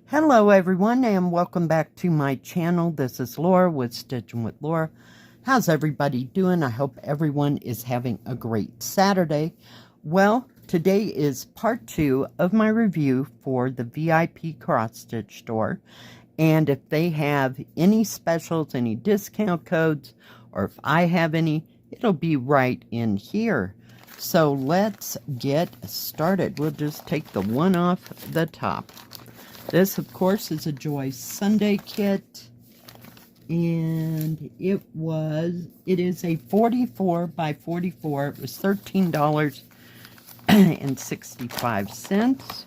Hello everyone and welcome back to my channel. This is Laura with Stitching with Laura. How's everybody doing? I hope everyone is having a great Saturday. Well, today is part 2 of my review for the VIP Cross Stitch store. And if they have any specials, any discount codes, or if I have any, it'll be right in here. So let's get started. We'll just take the one off the top. This, of course, is a Joy Sunday kit, and it is a 44 by 44. It was $13.65.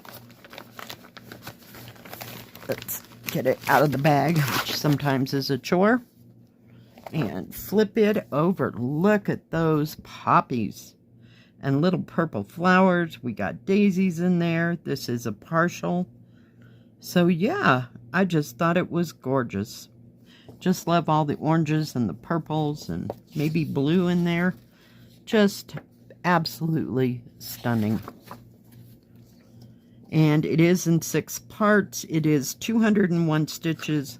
Let's get it out of the bag, which sometimes is a chore, and flip it over. Look at those poppies and little purple flowers. We got daisies in there. This is a partial. So yeah, I just thought it was gorgeous. Just love all the oranges and the purples and maybe blue in there. Just absolutely stunning. And it is in 6 parts. It is 201 stitches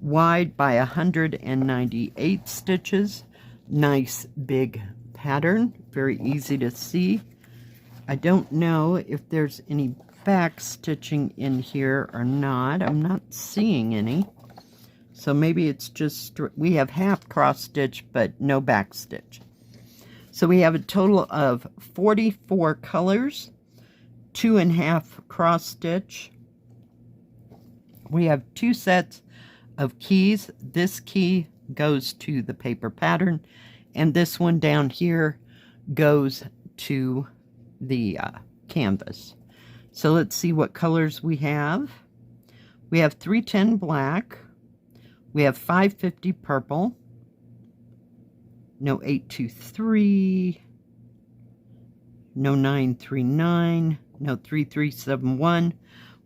wide by 198 stitches. Nice big pattern. Very easy to see. I don't know if there's any back stitching in here or not. I'm not seeing any. So maybe it's just, we have half cross stitch but no back stitch. So we have a total of 44 colors, 2.5 cross stitch. We have 2 sets of keys. This key goes to the paper pattern, and this one down here goes to the canvas. So let's see what colors we have. We have 310 black. We have 550 purple. No 823. No 939. No 3371.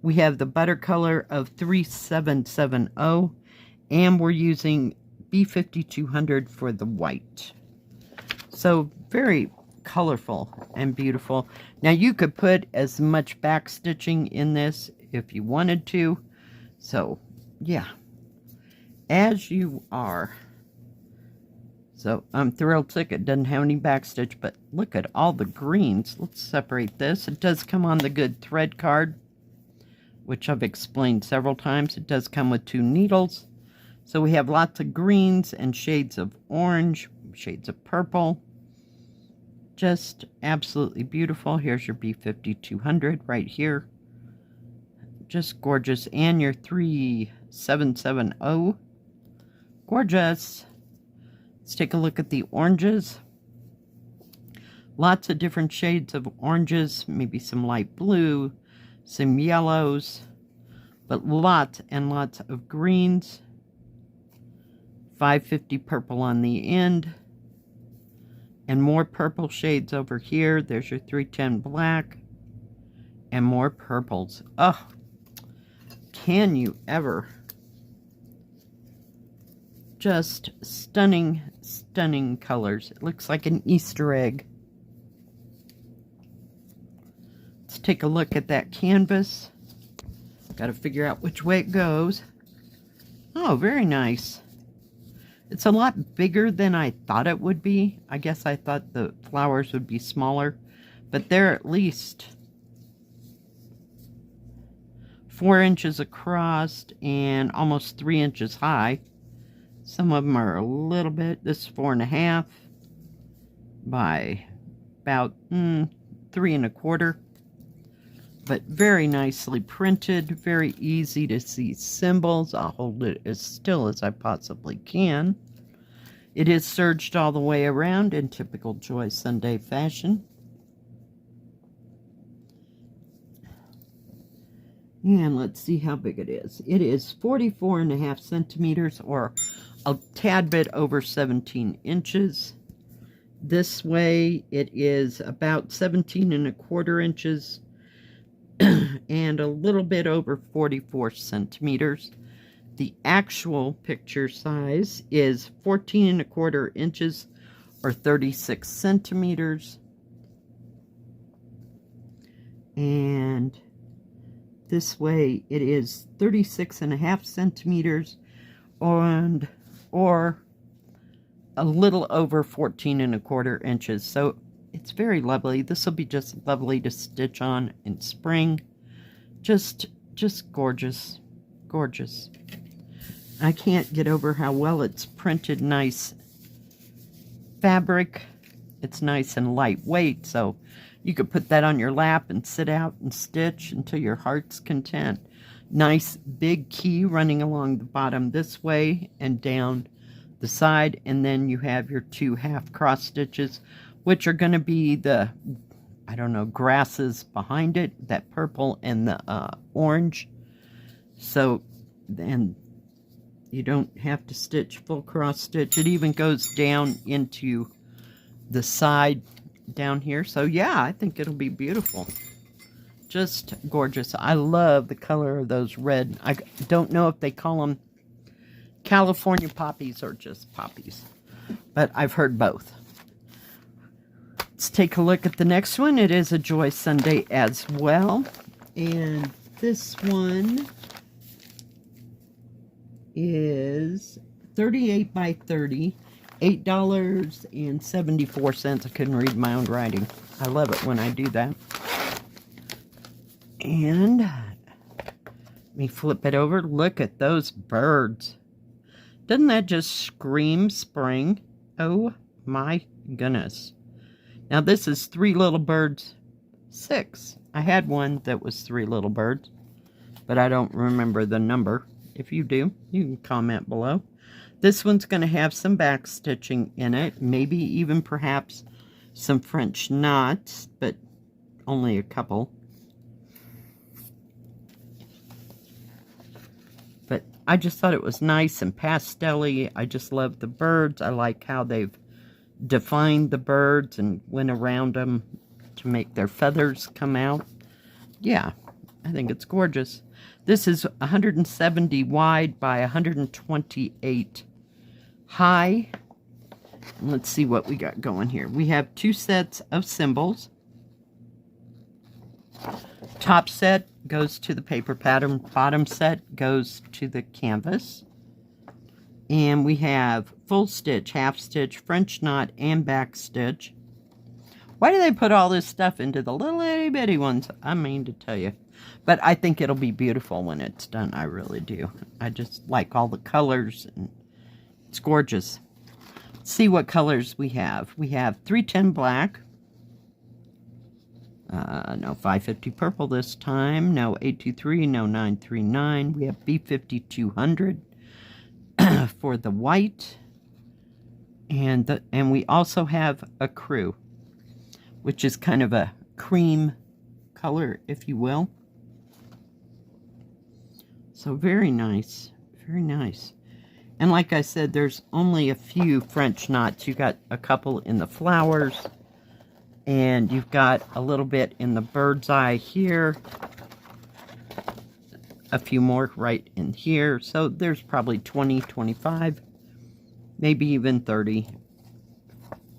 We have the butter color of 3770. And we're using B5200 for the white. So very colorful and beautiful. Now you could put as much back stitching in this if you wanted to. So yeah, as you are. So I'm thrilled sick it doesn't have any back stitch, but look at all the greens. Let's separate this. It does come on the good thread card, which I've explained several times. It does come with 2 needles. So we have lots of greens and shades of orange, shades of purple. Just absolutely beautiful. Here's your B5200 right here. Just gorgeous. And your 3770. Gorgeous. Let's take a look at the oranges. Lots of different shades of oranges. Maybe some light blue, some yellows, but lots and lots of greens. 550 purple on the end. And more purple shades over here. There's your 310 black. And more purples. Oh, can you ever? Just stunning, stunning colors. It looks like an Easter egg. Let's take a look at that canvas. Got to figure out which way it goes. Oh, very nice. It's a lot bigger than I thought it would be. I guess I thought the flowers would be smaller, but they're at least 4 inches across and almost 3 inches high. Some of them are a little bit. This is 4.5 by about 3 1/4. But very nicely printed, very easy to see symbols. I'll hold it as still as I possibly can. It is serged all the way around in typical Joy Sunday fashion. And let's see how big it is. It is 44.5 centimeters, or a tad bit over 17 inches. This way it is about 17 1/4 inches. And a little bit over 44 centimeters. The actual picture size is 14 1/4 inches or 36 centimeters. And this way it is 36.5 centimeters or a little over 14.25 inches. So it's very lovely. This will be just lovely to stitch on in spring. Just gorgeous. Gorgeous. I can't get over how well it's printed. Nice fabric. It's nice and lightweight, so you could put that on your lap and sit out and stitch until your heart's content. Nice big key running along the bottom this way and down the side, and then you have your 2 half cross stitches, which are going to be the, I don't know, grasses behind it, that purple and the orange. So then you don't have to stitch full cross stitch. It even goes down into the side down here. So yeah, I think it'll be beautiful. Just gorgeous. I love the color of those red. I don't know if they call them California poppies or just poppies, but I've heard both. Let's take a look at the next one. It is a Joy Sunday as well. And this one is 38 by 30, $8.74. I couldn't read my own writing. I love it when I do that. And let me flip it over. Look at those birds. Doesn't that just scream spring? Oh my goodness. Now this is 3 little birds, 6. I had one that was 3 little birds, but I don't remember the number. If you do, you can comment below. This one's going to have some back stitching in it, maybe even perhaps some French knots, but only a couple. But I just thought it was nice and pastel-y. I just love the birds. I like how they've defined the birds and went around them to make their feathers come out. Yeah, I think it's gorgeous. This is 170 wide by 128 high. Let's see what we got going here. We have 2 sets of symbols. Top set goes to the paper pattern. Bottom set goes to the canvas. And we have full stitch, half stitch, French knot, and back stitch. Why do they put all this stuff into the little itty bitty ones? I mean to tell you. But I think it'll be beautiful when it's done. I really do. I just like all the colors, and it's gorgeous. Let's see what colors we have. We have 310 black. No 550 purple this time. No 823, no 939. We have B5200 for the white. And we also have a crew, which is kind of a cream color, if you will. So very nice, very nice. And like I said, there's only a few French knots. You got a couple in the flowers, and you've got a little bit in the bird's eye here, a few more right in here. So there's probably 20, 25, maybe even 30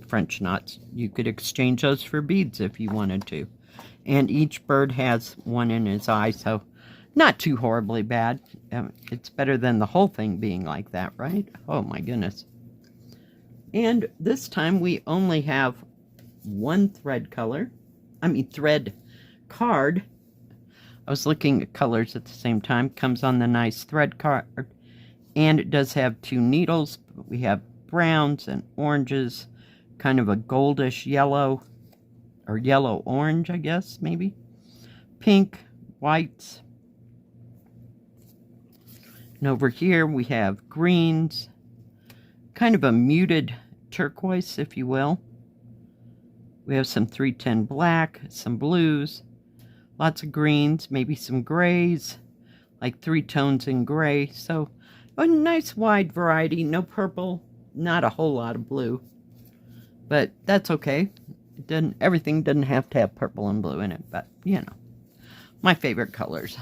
French knots. You could exchange those for beads if you wanted to. And each bird has one in his eye, so not too horribly bad. It's better than the whole thing being like that, right? Oh my goodness. And this time we only have one thread card. I was looking at colors at the same time. Comes on the nice thread card. And it does have 2 needles. We have browns and oranges. Kind of a goldish yellow. Or yellow-orange, I guess, maybe. Pink, whites. And over here we have greens. Kind of a muted turquoise, if you will. We have some 310 black, some blues, lots of greens, maybe some grays, like 3 tones in gray. So a nice wide variety. No purple, not a whole lot of blue. But that's okay. Everything doesn't have to have purple and blue in it, but you know, my favorite colors.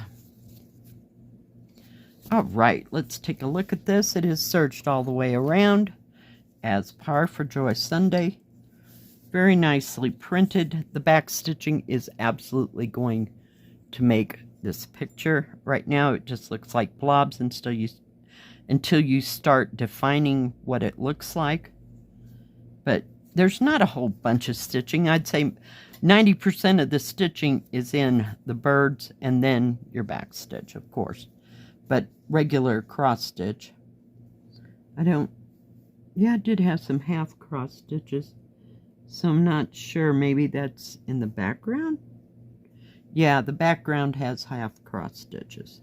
All right, let's take a look at this. It is serged all the way around as par for Joy Sunday. Very nicely printed. The back stitching is absolutely going to make this picture. Right now it just looks like blobs until you start defining what it looks like. But there's not a whole bunch of stitching. I'd say 90% of the stitching is in the birds and then your back stitch, of course. But regular cross stitch. Yeah, I did have some half cross stitches. So I'm not sure. Maybe that's in the background? Yeah, the background has half cross stitches.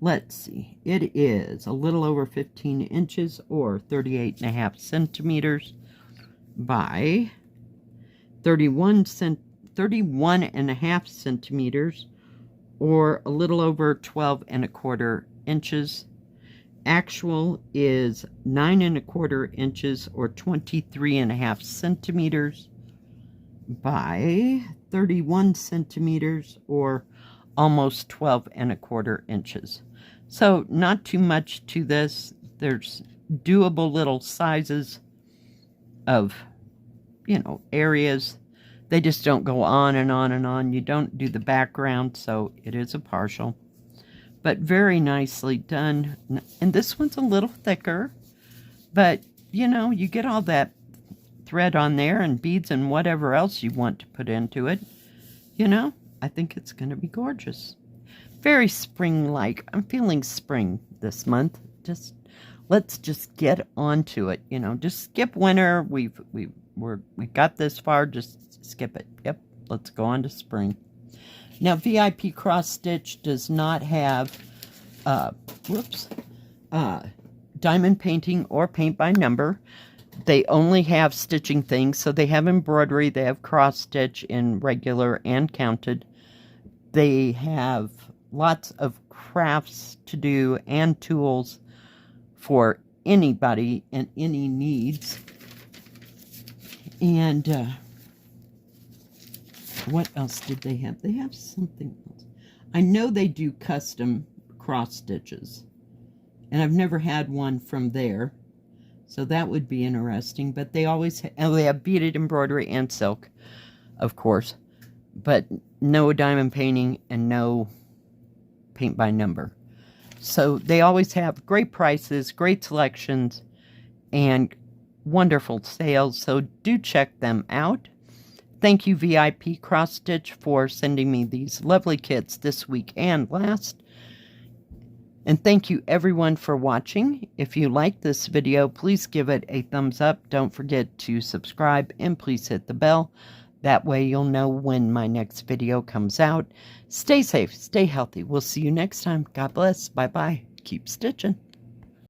Let's see. It is a little over 15 inches or 38.5 centimeters by 31.5 centimeters or a little over 12.25 inches. Actual is 9.25 inches or 23.5 centimeters by 31 centimeters or almost 12.25 inches. So not too much to this. There's doable little sizes of, you know, areas. They just don't go on and on and on. You don't do the background, so it is a partial. But very nicely done. And this one's a little thicker, but you know, you get all that thread on there and beads and whatever else you want to put into it. You know, I think it's going to be gorgeous. Very spring-like. I'm feeling spring this month. Let's just get onto it. You know, just skip winter. We got this far. Just skip it. Yep. Let's go on to spring. Now, VIPCrossStitch does not have, diamond painting or paint by number. They only have stitching things, so they have embroidery, they have cross stitch in regular and counted. They have lots of crafts to do and tools for anybody and any needs. And, what else did they have? They have something else. I know they do custom cross stitches. And I've never had one from there. So that would be interesting. But they always they have beaded embroidery and silk, of course. But no diamond painting and no paint by number. So they always have great prices, great selections, and wonderful sales. So do check them out. Thank you, VIPCrossStitch, for sending me these lovely kits this week and last. And thank you, everyone, for watching. If you like this video, please give it a thumbs up. Don't forget to subscribe, and please hit the bell. That way you'll know when my next video comes out. Stay safe, stay healthy. We'll see you next time. God bless. Bye-bye. Keep stitching.